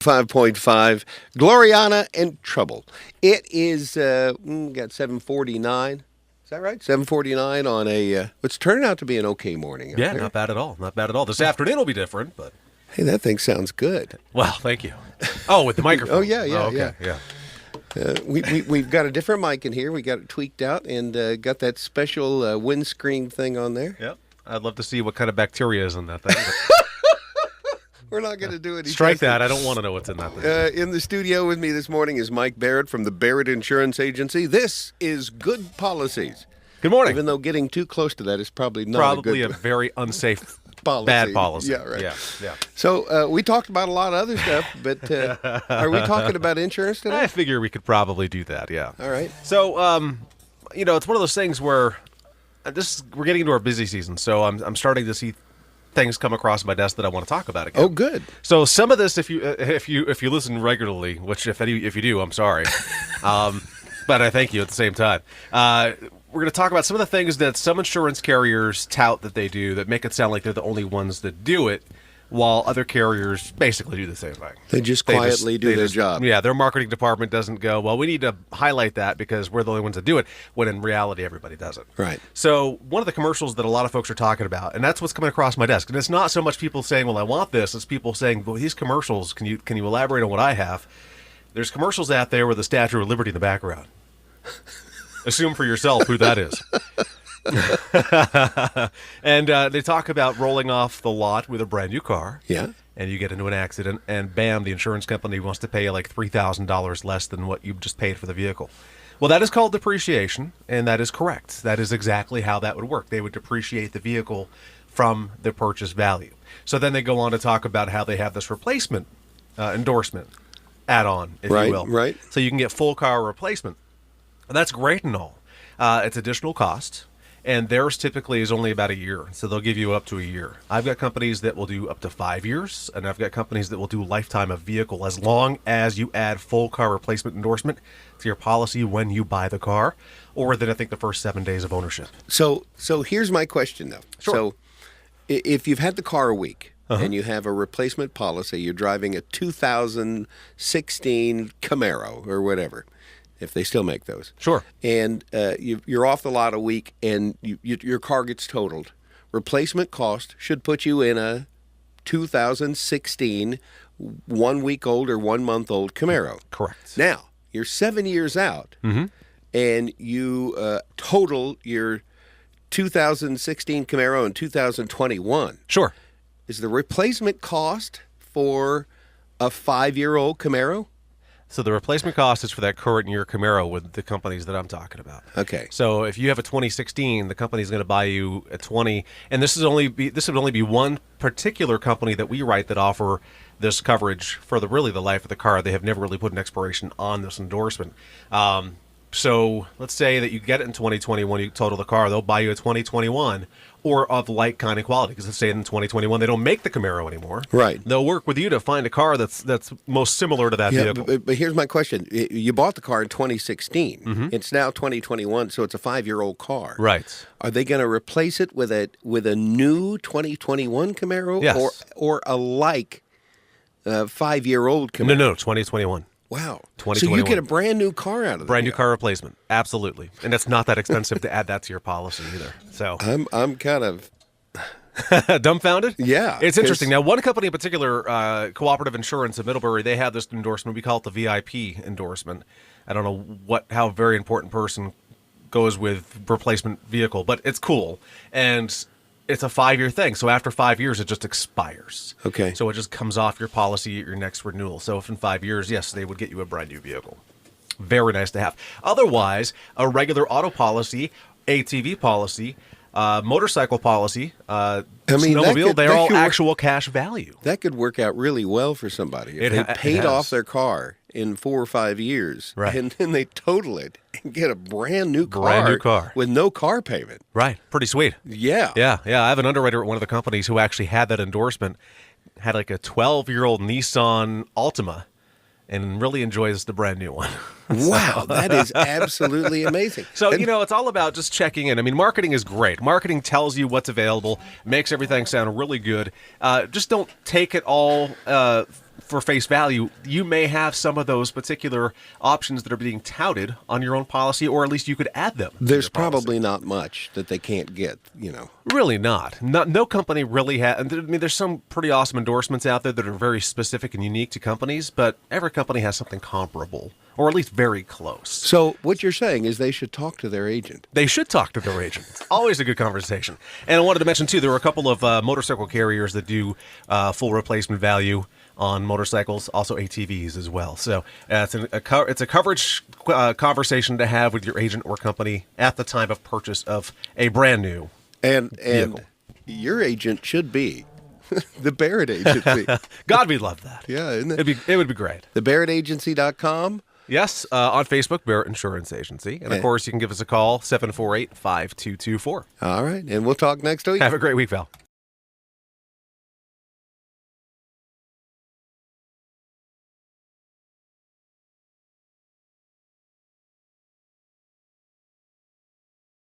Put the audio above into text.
105.5, Gloriana and Trouble. It is, got 7:49. Is that right? 7:49 on a, it's turning out to be an okay morning. Yeah, not bad at all. Not bad at all. This afternoon will be different, but... Hey, that thing sounds good. Well, thank you. Oh, with the microphone. Yeah. We've got a different mic in here. We got it tweaked out and got that special windscreen thing on there. Yep. I'd love to see what kind of bacteria is in that thing. We're not going to do any Strike testing. that. I don't want to know what's in that thing. In the studio with me this morning is Mike Barrett from the Barrett Insurance Agency. This is Good Policies. Good morning. Even though getting too close to that is probably not Probably a a good very unsafe, policy. bad policy. Yeah, right. Yeah. So we talked about a lot of other stuff, but are we talking about insurance today? I figure we could probably do that, yeah. All right. So, it's one of those things where we're getting into our busy season, so I'm starting to see things come across my desk that I want to talk about again. Oh, good. So some of this, if you listen regularly, which if you do, I'm sorry, but I thank you at the same time. We're going to talk about some of the things that some insurance carriers tout that they do that make it sound like they're the only ones that do it, while other carriers basically do the same thing. They just quietly do their job. Yeah, their marketing department doesn't go, well, we need to highlight that because we're the only ones that do it, when in reality everybody does it. Right. So one of the commercials that a lot of folks are talking about, and that's what's coming across my desk, and it's not so much people saying, well, I want this, it's people saying, well, these commercials, can you elaborate on what I have? There's commercials out there with the Statue of Liberty in the background. Assume for yourself who that is. And they talk about rolling off the lot with a brand new car. Yeah. And you get into an accident, and bam, the insurance company wants to pay you like $3,000 less than what you just paid for the vehicle. Well, that is called depreciation, and that is correct. That is exactly how that would work. They would depreciate the vehicle from the purchase value. So then they go on to talk about how they have this replacement endorsement add-on, if you will. Right. So you can get full car replacement. That's great and all. It's additional cost, and theirs typically is only about a year, so they'll give you up to a year. I've got companies that will do up to 5 years, and I've got companies that will do lifetime of vehicle as long as you add full car replacement endorsement to your policy when you buy the car, or within, I think, the first 7 days of ownership. So here's my question, though. Sure. So if you've had the car a week and you have a replacement policy, you're driving a 2016 Camaro or whatever, if they still make those. Sure. And you're off the lot a week and your car gets totaled. Replacement cost should put you in a 2016 1 week old or 1 month old Camaro. Correct. Now, you're 7 years out and you total your 2016 Camaro in 2021. Sure. Is the replacement cost for a 5-year-old Camaro? So the replacement cost is for that current year Camaro with the companies that I'm talking about. Okay. So if you have a 2016, the company's going to buy you a 20, and this would only be one particular company that we write that offer this coverage for the life of the car. They have never really put an expiration on this endorsement. So let's say that you get it in 2021, you total the car, they'll buy you a 2021 or of like kind of quality, because let's say in 2021 they don't make the Camaro anymore. Right. They'll work with you to find a car that's most similar to that vehicle. But here's my question. You bought the car in 2016. It's now 2021, so it's a 5-year-old car. Right. Are they going to replace it with a new 2021 Camaro? Yes. Or a 5-year-old Camaro? No, 2021. Wow. 2021. So you get a brand new car out of it. Brand new car replacement. Absolutely. And it's not that expensive to add that to your policy either. So I'm kind of dumbfounded? Yeah. It's interesting. Now, one company in particular, Cooperative Insurance of Middlebury, they have this endorsement. We call it the VIP endorsement. I don't know how a very important person goes with replacement vehicle, but it's cool. And it's a 5-year thing. So after 5 years, it just expires. Okay. So it just comes off your policy at your next renewal. So if in 5 years, yes, they would get you a brand new vehicle. Very nice to have. Otherwise, a regular auto policy, ATV policy, motorcycle policy, snowmobile, they're all actual cash value. That could work out really well for somebody. If they paid off their car in 4 or 5 years, right, and then they total it and get a brand new car with no car payment. Right. Pretty sweet. Yeah. Yeah. I have an underwriter at one of the companies who actually had that endorsement, had like a 12-year-old Nissan Altima, and really enjoys the brand new one. Wow, that is absolutely amazing. So, it's all about just checking in. I mean, marketing is great. Marketing tells you what's available, makes everything sound really good. Just don't take it all for face value, you may have some of those particular options that are being touted on your own policy, or at least you could add them. There's to your policy. probably not much that they can't get, Really not. No company really has. I mean, there's some pretty awesome endorsements out there that are very specific and unique to companies, but every company has something comparable, or at least very close. So what you're saying is they should talk to their agent. They should talk to their agent. It's always a good conversation. And I wanted to mention, too, there were a couple of motorcycle carriers that do full replacement value on motorcycles, also ATVs as well. So it's a coverage conversation to have with your agent or company at the time of purchase of a brand new And vehicle. your agent should be the Barrett Agency. God, we'd love that. Yeah, isn't it? It would be great. TheBarrettAgency.com. Yes, on Facebook, Barrett Insurance Agency. And, of course, you can give us a call, 748-5224. All right, and we'll talk next week. Have a great week, Val.